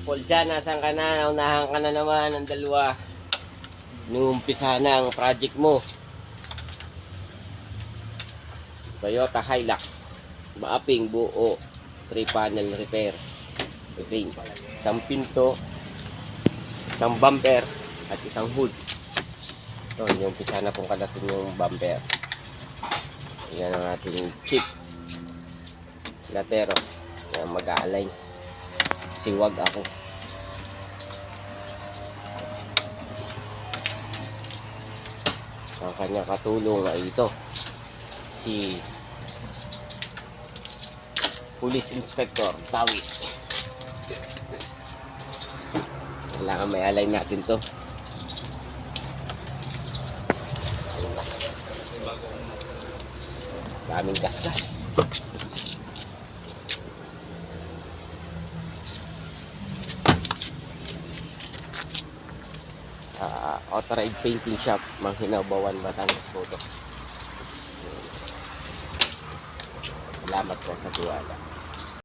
Paul dyan, nasan ka na? Naunahan ka na naman ng dalawa. Inuumpisa na ang project mo. Toyota Hilux. Maaping buo. 3-panel repair. Ring. Isang pinto. Isang bumper. At isang hood. Ito, inuumpisa na pong kalasin yung bumper. Yan ang ating chip. Latero. Yan mag-a-align. Siwag ako. Ang kanyang katulong ay ito. Si Police Inspector Tawi. Kailangan may align natin to. Daming gasgas. Authorized Painting Shop, Manghinaw-Bawan, Batangas po to. Salamat po sa tiwala.